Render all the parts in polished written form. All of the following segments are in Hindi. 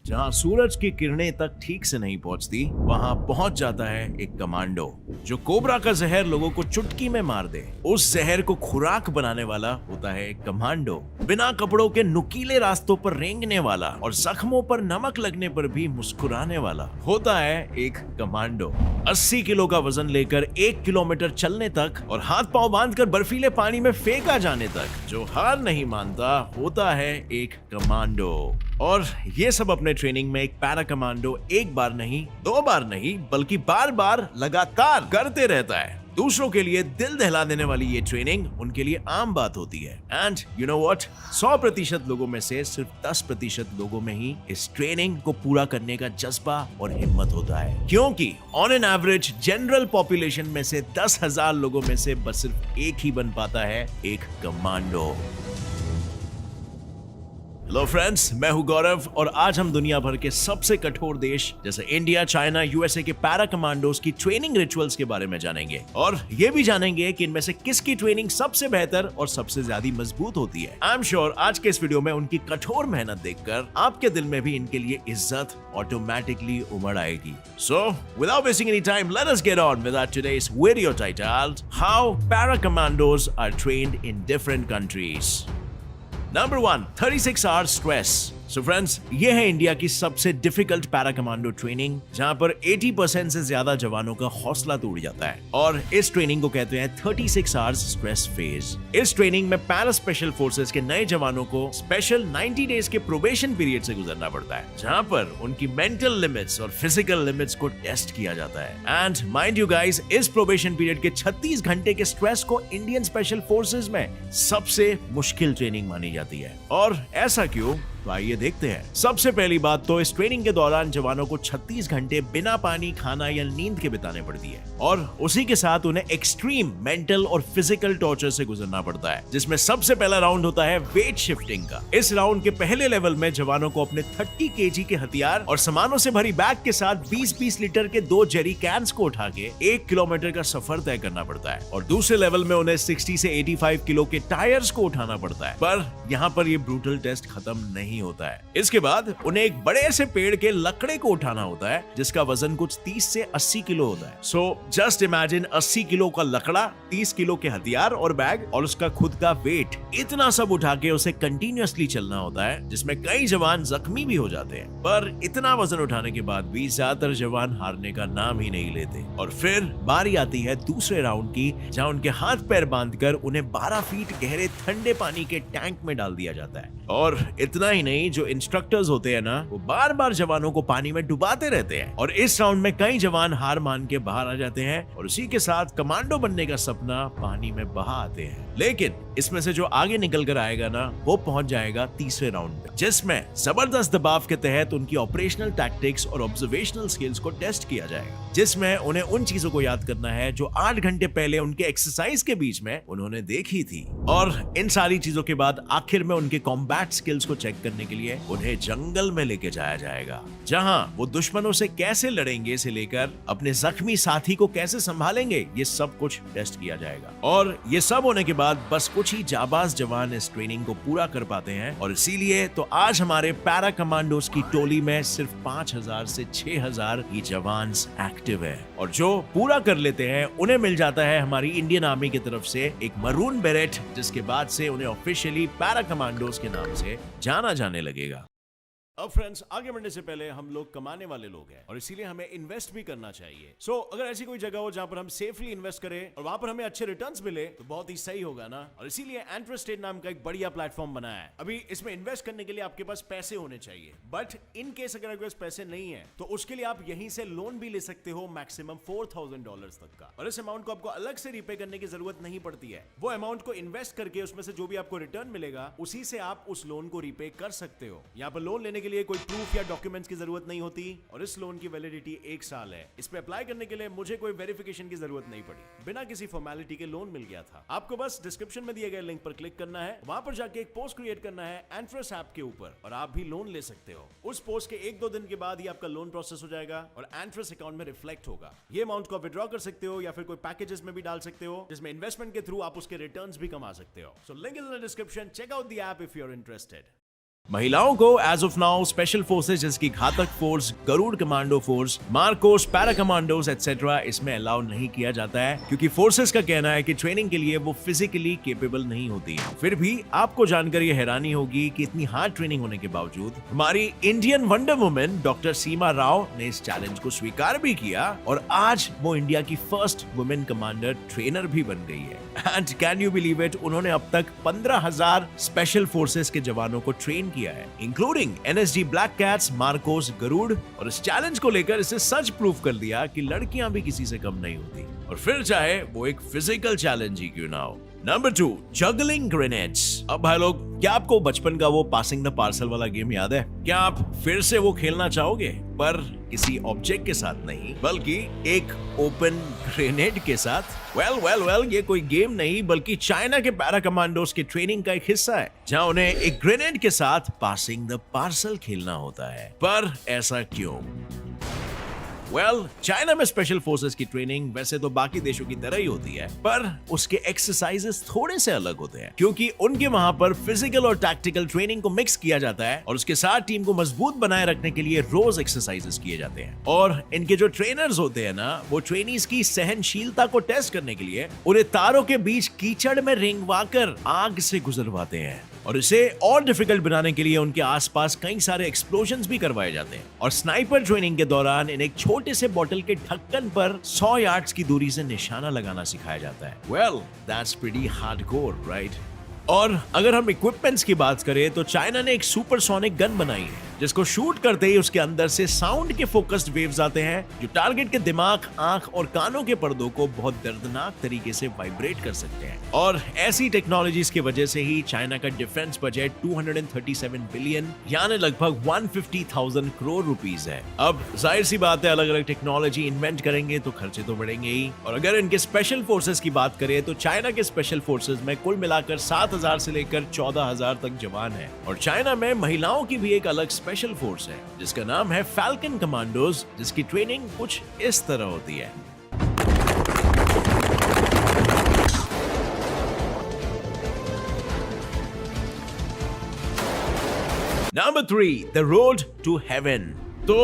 जहां सूरज की किरणें तक ठीक से नहीं पहुंचती, वहां पहुंच जाता है एक कमांडो जो कोबरा का जहर लोगों को चुटकी में मार दे। उस जहर को खुराक बनाने वाला होता है एक कमांडो। बिना कपड़ों के नुकीले रास्तों पर रेंगने वाला और जख्मों पर नमक लगने पर भी मुस्कुराने वाला होता है एक कमांडो। 80 किलो का वजन लेकर 1 किलोमीटर चलने तक और हाथ पांव बांधकर बर्फीले पानी में फेंका जाने तक जो हार नहीं मानता होता है एक कमांडो। और ये सब अपने ट्रेनिंग में एक पैरा कमांडो एक बार नहीं, 2 बार नहीं, बल्कि बार बार लगातार करते रहता है। दूसरों के लिए दिल दहला देने वाली ये ट्रेनिंग उनके लिए आम बात होती है। एंड यू नो व्हाट, 100% लोगों में से सिर्फ 10% लोगों में ही इस ट्रेनिंग को पूरा करने का जज्बा और हिम्मत होता है, क्योंकि on an average general population में से 10,000 लोगों में से बस सिर्फ एक ही बन पाता है एक कमांडो। हेलो फ्रेंड्स, मैं हूं गौरव और आज हम दुनिया भर के सबसे कठोर देश जैसे इंडिया, चाइना, यूएसए के पैरा कमांडोज की ट्रेनिंग रिचुअल्स के बारे में जानेंगे और ये भी जानेंगे कि इनमें से किसकी ट्रेनिंग सबसे बेहतर और सबसे ज्यादा मजबूत होती है। आई एम श्योर आज के इस वीडियो में उनकी कठोर मेहनत देखकर आपके दिल में भी इनके लिए इज्जत ऑटोमेटिकली उमड़ आएगी। So without wasting any time, let us get on with our today's video titled how para commandos are trained in different countries. Number 1, 36 hours stress. So friends, ये है इंडिया की सबसे डिफिकल्ट पैरा कमांडो ट्रेनिंग, जहां पर 80% से ज्यादा जवानों का हौसला टूट जाता है और इस ट्रेनिंग को कहते हैं 36 आवर्स स्ट्रेस फेज। इस ट्रेनिंग में पैरा स्पेशल फोर्सेस के नए जवानों को स्पेशल 90 डेज के प्रोबेशन पीरियड से गुजरना पड़ता है, जहां पर उनकी मेंटल लिमिट्स और फिजिकल लिमिट्स को टेस्ट किया जाता है। एंड माइंड यू गाइस, इस प्रोबेशन पीरियड के 36 घंटे के स्ट्रेस को इंडियन स्पेशल फोर्सेस में सबसे मुश्किल ट्रेनिंग मानी जाती है। और ऐसा क्यों? तो आइए देखते हैं। सबसे पहली बात तो इस ट्रेनिंग के दौरान जवानों को 36 घंटे बिना पानी, खाना या नींद के बिताने पड़ती है और उसी के साथ उन्हें एक्सट्रीम मेंटल और फिजिकल टॉर्चर से गुजरना पड़ता है, जिसमें सबसे पहला राउंड होता है वेट शिफ्टिंग का। इस राउंड के पहले लेवल में जवानों को अपने 30 kg के हथियार और सामानों से भरी बैग के साथ 20-20 लीटर के 2 जेरी कैंस को उठा के 1 किलोमीटर का सफर तय करना पड़ता है और दूसरे लेवल में उन्हें 60 से 85 किलो के टायर्स को उठाना पड़ता है। पर यहाँ पर ये ब्रूटल टेस्ट खत्म नहीं होता है। इसके बाद उन्हें एक बड़े से पेड़ के लकड़े को उठाना होता है, जिसका वजन कुछ 30 से 80 किलो होता है। सो जस्ट इमेजिन 80 किलो का लकड़ा, 30 किलो के हथियार और बैग और उसका खुद का वेट, इतना सब उठा के उसे कंटिन्यूअसली चलना होता है, जिसमें कई जवान जख्मी भी हो जाते हैं। पर इतना वजन उठाने के बाद भी ज्यादातर जवान हारने का नाम ही नहीं लेते और फिर बारी आती है दूसरे राउंड की, जहां उनके हाथ पैर बांधकर उन्हें 12 फीट गहरे ठंडे पानी के टैंक में डाल दिया जाता है। और इतना ही नहीं, जो इंस्ट्रक्टर्स होते हैं ना, वो बार बार जवानों को पानी में डुबाते रहते हैं और इस राउंड में कई जवान हार मान के बाहर आ जाते हैं और उसी के साथ कमांडो बनने का सपना पानी में बहा आते हैं। लेकिन इसमें से जो आगे निकल कर आएगा ना, वो पहुंच जाएगा तीसरे राउंड में, जिसमें जबरदस्त दबाव के तहत उनकी ऑपरेशनल टैक्टिक्स और ऑब्जर्वेशनल स्किल्स को टेस्ट किया जाएगा, जिसमें उन्हें उन चीजों को याद करना है जो 8 घंटे पहले उनके एक्सरसाइज के बीच में उन्होंने देखी थी। और इन सारी चीजों के बाद आखिर में उनके कॉम्बैट स्किल्स को चेक करने के लिए उन्हें जंगल में लेके जाया जाएगा, जहां वो दुश्मनों से कैसे लड़ेंगे से लेकर अपने जख्मी साथी को कैसे संभालेंगे, ये सब कुछ टेस्ट किया जाएगा। और ये सब होने के बाद बस कुछ ही जाबाज जवान इस ट्रेनिंग को पूरा कर पाते हैं और इसीलिए तो आज हमारे पैरा कमांडोज की टोली में सिर्फ 5,000 से 6,000 ही जवान एक्टिव है और जो पूरा कर लेते हैं उन्हें मिल जाता है हमारी इंडियन आर्मी की तरफ से एक मरून बेरेट, जिसके बाद से उन्हें ऑफिशियली पैरा कमांडोज के नाम से जाना जाने लगेगा। अब फ्रेंड्स, आगे बढ़ने से पहले हम लोग कमाने वाले लोग हैं और इसीलिए हमें इन्वेस्ट भी करना चाहिए। सो अगर ऐसी कोई जगह हो जहां पर हम सेफली इन्वेस्ट करें और वहां पर हमें अच्छे रिटर्न्स मिले तो बहुत ही सही होगा ना। और इसीलिए एंट्रस्टेड नाम का एक बढ़िया प्लेटफॉर्म बनाया है। अभी इसमें इन्वेस्ट करने के लिए आपके पास पैसे होने चाहिए, बट इन केस अगर आपके पास पैसे नहीं है तो उसके लिए आप यहीं से लोन भी ले सकते हो, मैक्सिमम $4,000 तक का। और इस अमाउंट को आपको अलग से रीपे करने की जरूरत नहीं पड़ती है। वो अमाउंट को इन्वेस्ट करके उसमें से जो भी आपको रिटर्न मिलेगा उसी से आप उस लोन को रीपे कर सकते हो। यहाँ पर लोन लेने के लिए कोई प्रूफ या डॉक्यूमेंट्स की जरूरत नहीं होती और इस लोन की वैलिडिटी 1 साल है। इस पे अप्लाई करने के लिए मुझे कोई वेरिफिकेशन की जरूरत नहीं पड़ी, बिना किसी फॉर्मेलिटी के लोन मिल गया था। आपको बस डिस्क्रिप्शन में दिए गए लिंक पर क्लिक करना है, वहां पर जाके एक पोस्ट क्रिएट करना है एंट्रस ऐप के ऊपर और आप भी लोन ले सकते हो। उस पोस्ट के 1-2 दिन के बाद ही आपका लोन प्रोसेस हो जाएगा और एंट्रस अकाउंट में रिफ्लेक्ट होगा। ये अमाउंट को विड्रॉ कर सकते हो या फिर कोई पैकेजेस में भी डाल सकते हो, जिसमें इन्वेस्टमेंट के थ्रू आप उसके रिटर्न्स भी कमा सकते हो। So link is in the description, check out the app if you are interested. महिलाओं को as of now special forces जैसे Ghatak force, Garud commando force, Marcos, para commandos etcetera इसमें अलाउ नहीं किया जाता है क्योंकि फोर्सेस का कहना है कि ट्रेनिंग के लिए वो फिजिकली केपेबल नहीं होती है। फिर भी आपको जानकर ये हैरानी होगी कि इतनी हार्ड ट्रेनिंग होने के बावजूद हमारी इंडियन वंडर वुमेन डॉक्टर सीमा राव ने इस चैलेंज को स्वीकार भी किया और आज वो इंडिया की फर्स्ट वुमेन कमांडर ट्रेनर भी बन गई है। And can you believe it, उन्होंने अब तक 15,000 स्पेशल फोर्सेस के जवानों को ट्रेन किया है, including NSG black cats, Marcos, Garud, और इस चैलेंज को लेकर इसे सच प्रूव कर दिया कि लड़कियां भी किसी से कम नहीं होती, और फिर चाहे वो एक फिजिकल चैलेंज ही क्यों ना हो। Number 2, juggling grenades. अब भाई लोग, क्या आपको बचपन का वो पासिंग द पार्सल वाला गेम याद है? क्या आप फिर से वो खेलना चाहोगे, पर किसी ऑब्जेक्ट के साथ नहीं बल्कि एक ओपन ग्रेनेड के साथ? वेल, ये कोई गेम नहीं बल्कि चाइना के पैरा कमांडोज के ट्रेनिंग का एक हिस्सा है, जहां उन्हें एक ग्रेनेड के साथ पासिंग द पार्सल खेलना होता है। पर ऐसा क्यों? चाइना में स्पेशल फोर्सेस की ट्रेनिंग वैसे तो बाकी देशों की तरह ही होती है, पर उसके एक्सरसाइजेस थोड़े से अलग होते हैं क्योंकि उनके वहां पर फिजिकल और टैक्टिकल ट्रेनिंग को मिक्स किया जाता है और उसके साथ टीम को मजबूत बनाए रखने के लिए रोज एक्सरसाइजेस किए जाते हैं। और इनके जो ट्रेनर्स होते हैं ना, वो ट्रेनीज की सहनशीलता को टेस्ट करने के लिए उन्हें तारों के बीच कीचड़ में रेंगवाकर आग से गुजरवाते हैं और इसे और डिफिकल्ट बनाने के लिए उनके आसपास कई सारे एक्सप्लोजन्स भी करवाए जाते हैं। और स्नाइपर ट्रेनिंग के दौरान इन्हें एक छोटे से बोतल के ढक्कन पर 100 यार्ड्स की दूरी से निशाना लगाना सिखाया जाता है। Well, that's pretty hardcore, right? और अगर हम इक्विपमेंट्स की बात करें तो चाइना ने एक सुपरसोनिक गन बनाई है जिसको शूट करते ही उसके अंदर से साउंड के फोकस्ड वेव्स आते हैं जो टारगेट के दिमाग, आंख और कानों के पर्दों को बहुत दर्दनाक तरीके से वाइब्रेट कर सकते हैं। और ऐसी टेक्नोलॉजीज की वजह से ही चाइना का डिफेंस बजट 237 बिलियन यानी लगभग 150,000 करोड़ रुपीस है। अब जाहिर सी बात है, अलग अलग टेक्नोलॉजी इन्वेंट करेंगे तो खर्चे तो बढ़ेंगे ही। और अगर इनके स्पेशल फोर्सेस की बात करें तो चाइना के स्पेशल फोर्सेस में कुल मिलाकर 7,000 से लेकर 14,000 तक जवान है। और चाइना में महिलाओं की भी एक अलग स्पेशल फोर्स है जिसका नाम है फैल्कन कमांडोज, जिसकी ट्रेनिंग कुछ इस तरह होती है। Number 3, the road to heaven. तो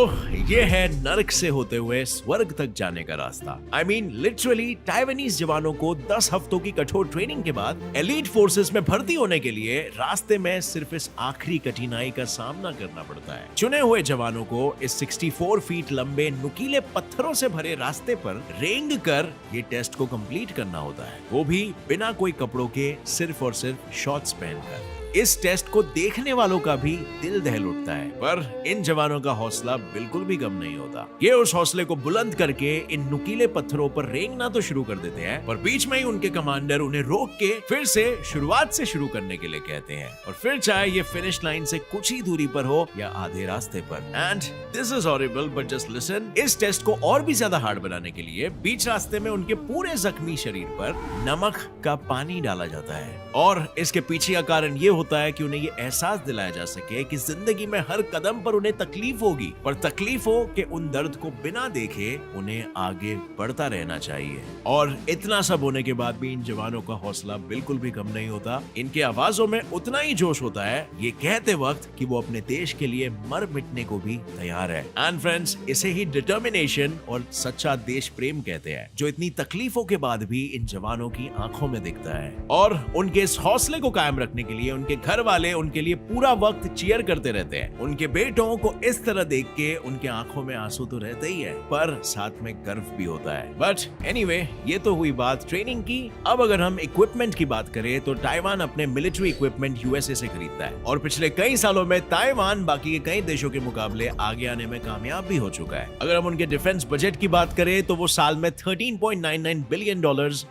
ये है नरक से होते हुए स्वर्ग तक जाने का रास्ता। I mean, लिटरली ताइवानीज जवानों को 10 हफ्तों की कठोर ट्रेनिंग के बाद एलीट फोर्सेस में भर्ती होने के लिए रास्ते में सिर्फ इस आखिरी कठिनाई का सामना करना पड़ता है। चुने हुए जवानों को इस 64 फीट लंबे नुकीले पत्थरों से भरे रास्ते पर रेंग कर ये टेस्ट को कंप्लीट करना होता है, वो भी बिना कोई कपड़ों के, सिर्फ और सिर्फ शॉर्ट्स पहनकर। इस टेस्ट को देखने वालों का भी दिल दहल उठता है, पर इन जवानों का हौसला बिल्कुल भी कम नहीं होता। ये उस हौसले को बुलंद करके इन नुकीले पत्थरों पर रेंगना तो शुरू कर देते हैं, पर बीच में ही उनके कमांडर उन्हें रोक के फिर से शुरुआत से शुरू करने के लिए कहते हैं। और फिर चाहे ये फिनिश लाइन से कुछ ही दूरी पर हो या आधे रास्ते पर। And this is horrible but just listen, इस टेस्ट को और भी ज्यादा हार्ड बनाने के लिए बीच रास्ते में उनके पूरे जख्मी शरीर पर नमक का पानी डाला जाता है। और इसके पीछे का कारण ये होता है कि उन्हें ये एहसास दिलाया जा सके कि जिंदगी में हर कदम पर उन्हें तकलीफ होगी, पर तकलीफों के उन दर्द को बिना देखे उन्हें आगे बढ़ता रहना चाहिए। और इतना सब होने के बाद भी इन जवानों का हौसला बिल्कुल भी कम नहीं होता। इनके आवाजों में उतना ही जोश होता है ये कहते वक्त कि वो अपने देश के लिए मर मिटने को भी तैयार है। एंड फ्रेंड्स, इसे ही डिटर्मिनेशन और सच्चा देश प्रेम कहते हैं, जो इतनी तकलीफों के बाद भी इन जवानों की आंखों में दिखता है। और उनके इस हौसले को कायम रखने के लिए उनके घर वाले उनके लिए पूरा वक्त चीयर करते रहते हैं। उनके बेटों को इस तरह देख के उनके आंखों में आंसू तो रहते ही है, पर साथ में गर्व भी होता है। बट एनीवे, ये तो हुई बात ट्रेनिंग की। अब अगर हम इक्विपमेंट की बात करें तो ताइवान अपने मिलिट्री इक्विपमेंट यूएसए से खरीदता है और पिछले कई सालों में ताइवान बाकी के कई देशों के मुकाबले आगे आने में कामयाब भी हो चुका है। अगर हम उनके डिफेंस बजट की बात करें तो वो साल में $13.99 बिलियन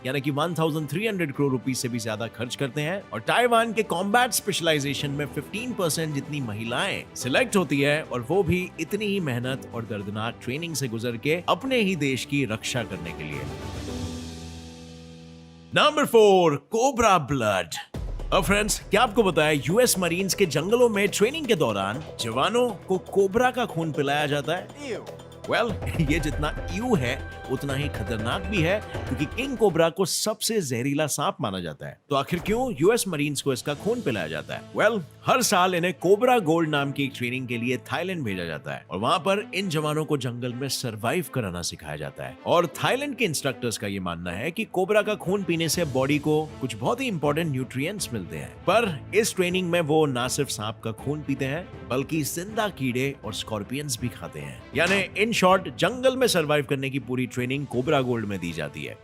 यानी कि 1300 करोड़ रुपए से भी ज्यादा खर्च करते हैं। और ताइवान के कॉम्बैट स्पेशलाइजेशन में 15% जितनी महिलाएं सिलेक्ट होती है, और वो भी इतनी ही मेहनत और दर्दनाक ट्रेनिंग से गुजर के अपने ही देश की रक्षा करने के लिए। Number 4, cobra blood. अब फ्रेंड्स, क्या आपको पता है यूएस मरीन्स के जंगलों में ट्रेनिंग के दौरान जवानों को कोबरा का खून पिलाया जाता है? वेल, ये जितना यू है उतना ही खतरनाक भी है क्योंकि किंग कोबरा को सबसे जहरीला सांप माना जाता है। तो आखिर क्यों यूएस मरीन्स को इसका खून पिलाया जाता है? वेल, हर साल इन्हें कोबरा गोल्ड नाम की एक ट्रेनिंग के लिए थाईलैंड भेजा जाता है और वहां पर इन जवानों को जंगल में सरवाइव कराना सिखाया जाता है। और थाईलैंड के इंस्ट्रक्टर्स का ये मानना है कि कोबरा का खून पीने से बॉडी को कुछ बहुत ही इंपॉर्टेंट न्यूट्रिएंट्स मिलते हैं। पर इस ट्रेनिंग में वो ना सिर्फ सांप का खून पीते हैं बल्कि जिंदा कीड़े और स्कॉर्पियंस भी खाते हैं। यानी इन शॉर्ट जंगल में सरवाइव करने की पूरी ट्रेनिंग कोबरा गोल्ड में दी जाती है।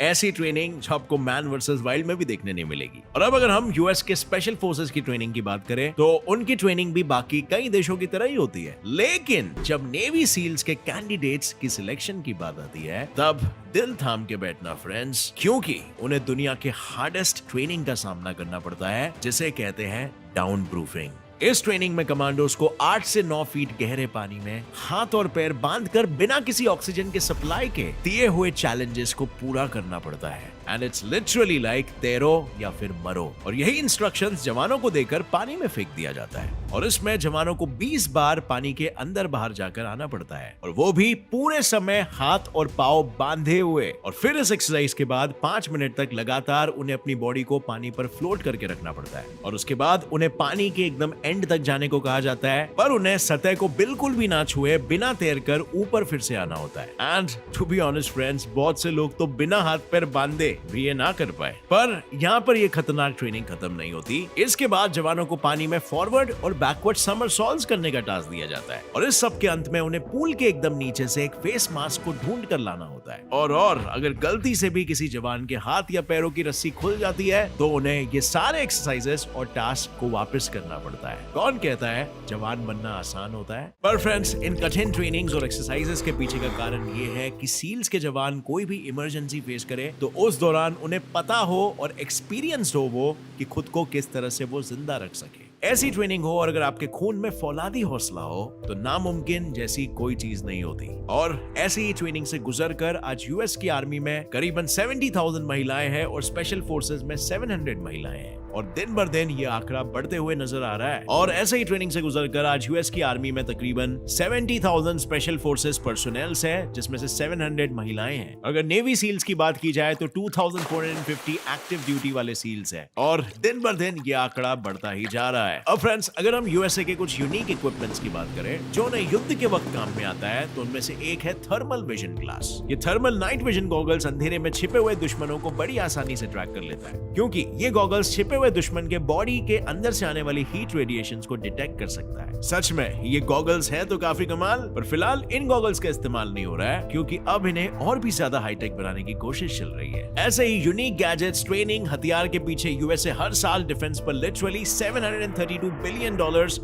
ऐसी ट्रेनिंग जो आपको मैन वर्सेस वाइल्ड में भी देखने नहीं मिलेगी। और अब अगर हम यूएस के स्पेशल फोर्सेस की ट्रेनिंग की बात करें तो उनकी ट्रेनिंग भी बाकी कई देशों की तरह ही होती है। लेकिन जब नेवी सील्स के कैंडिडेट्स की सिलेक्शन की बात आती है तब दिल थाम के बैठना फ्रेंड्स, क्योंकि उन्हें दुनिया के हार्डेस्ट ट्रेनिंग का सामना करना पड़ता है जिसे कहते हैं डाउन प्रूफिंग। इस ट्रेनिंग में कमांडोज को 8 से 9 फीट गहरे पानी में हाथ और पैर बांधकर बिना किसी ऑक्सीजन के सप्लाई के दिए हुए चैलेंजेस को पूरा करना पड़ता है। एंड इट्स लिटरली लाइक तैरो या फिर मरो। और यही इंस्ट्रक्शंस जवानों को देकर पानी में फेंक दिया जाता है और इसमें जवानों को 20 बार पानी के अंदर बाहर जाकर आना पड़ता है और वो भी पूरे समय हाथ और पांव बांधे हुए। और फिर इस एक्सरसाइज के बाद 5 मिनट तक लगातार उन्हें अपनी बॉडी को पानी पर फ्लोट करके रखना पड़ता है और उसके बाद उन्हें पानी के एकदम एंड तक जाने को कहा जाता है, पर उन्हें सतह को बिल्कुल भी ना छुए बिना तैरकर ऊपर फिर से आना होता है। And to be honest friends, बहुत से लोग तो बिना हाथ पैर बांधे भी ये ना कर पाए। पर यहाँ पर ये खतरनाक ट्रेनिंग खत्म नहीं होती। इसके बाद जवानों को पानी में फॉरवर्ड और बैकवर्ड समरसॉल्ट्स करने का टास्क दिया जाता है और इस सब के अंत में उन्हें पूल के एकदम नीचे से एक फेस मास्क को ढूंढ कर लाना होता है। और अगर गलती से भी किसी जवान के हाथ या पैरों की रस्सी खुल जाती है तो उन्हें ये सारे एक्सरसाइजेस और टास्क को वापस करना पड़ता है। कौन कहता है जवान बनना आसान होता है? पर फ्रेंड्स, इन कठिन ट्रेनिंग्स और एक्सरसाइजेस के पीछे का कारण ये है कि सील्स के जवान कोई भी इमरजेंसी फेस करे तो उस दौरान उन्हें पता हो और एक्सपीरियंस्ड हो वो कि खुद को किस तरह से वो जिंदा रख सके। ऐसी ट्रेनिंग हो और अगर आपके खून में फौलादी हौसला हो तो नामुमकिन जैसी कोई चीज नहीं होती। और ऐसी ही ट्रेनिंग से गुजरकर आज यूएस की आर्मी में करीबन 70,000 महिलाएं हैं और स्पेशल फोर्सेस में 700 महिलाएं हैं और दिन बर दिन ये आंकड़ा बढ़ते हुए नजर आ रहा है। और ऐसे ही ट्रेनिंग से गुजरकर आज यूएस की आर्मी में तकरीबन 70,000 स्पेशल फोर्सेस पर्सोनेल्स हैं जिसमें से 700 महिलाएं हैं। अगर नेवी सील्स की बात की जाए तो 2450 एक्टिव ड्यूटी वाले सील्स हैं और दिन बर दिन ये आंकड़ा बढ़ता ही जा रहा है। अब फ्रेंड्स, अगर हम यूएसए के कुछ यूनिक इक्विपमेंट्स की बात करें जो उन्हें युद्ध के वक्त काम में आता है तो उनमें से एक है थर्मल विजन ग्लास। ये थर्मल नाइट विजन गॉगल्स अंधेरे में छिपे हुए दुश्मनों को बड़ी आसानी से ट्रैक कर लेता है क्योंकि ये गॉगल्स छिपे हुए दुश्मन के बॉडी के अंदर से आने वाली हीट रेडिएशंस को डिटेक्ट कर सकता है। सच में ये गॉगल्स है तो काफी कमाल, पर फिलहाल इन गॉगल्स का इस्तेमाल नहीं हो रहा है क्योंकि अब इन्हें और भी ज्यादा हाईटेक बनाने की कोशिश चल रही है। ऐसे ही यूनिक गैजेट्स, ट्रेनिंग, हथियार के पीछे यूएसए हर साल डिफेंस पर लिटरली $732 बिलियन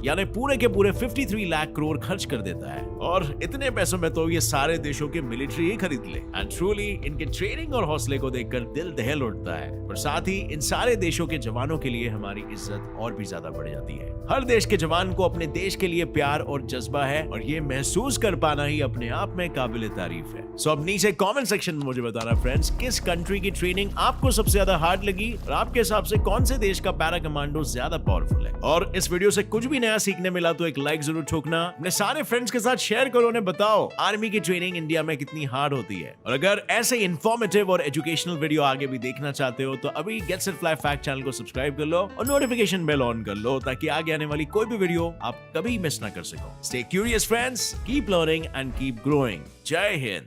यानी पूरे के पूरे 53 लाख करोड़ खर्च कर देता है और इतने पैसों में तो ये सारे देशों के मिलिट्री ही खरीद ले। एंड ट्रूली इनके ट्रेनिंग और हौसले को देखकर दिल दहल उठता है और साथ ही इन सारे देशों के जवानों के लिए हमारी इज्जत और भी ज्यादा बढ़ जाती है। हर देश के जवान को अपने देश के लिए प्यार और जज्बा है और ये महसूस कर पाना ही अपने आप में काबिल तारीफ है। सो अब नीचे कमेंट सेक्शन में मुझे बताना फ्रेंड्स, किस कंट्री की ट्रेनिंग आपको सबसे ज्यादा हार्ड लगी और आपके हिसाब से कौन से देश का पैरा कमांडो ज्यादा पावरफुल है। और इस वीडियो से कुछ भी नया सीखने मिला तो एक लाइक जरूर ठोकना, अपने सारे फ्रेंड्स के साथ शेयर करो, उन्हें बताओ आर्मी की ट्रेनिंग इंडिया में कितनी हार्ड होती है। और अगर ऐसे इंफॉर्मेटिव और एजुकेशनल वीडियो आगे भी देखना चाहते हो तो अभी get set fly fact channel को सब्सक्राइब कर लो और नोटिफिकेशन बेल ऑन कर लो ताकि आगे आने वाली कोई भी वीडियो आप कभी मिस ना कर सको। Stay curious friends, keep learning and keep growing. जय हिंद।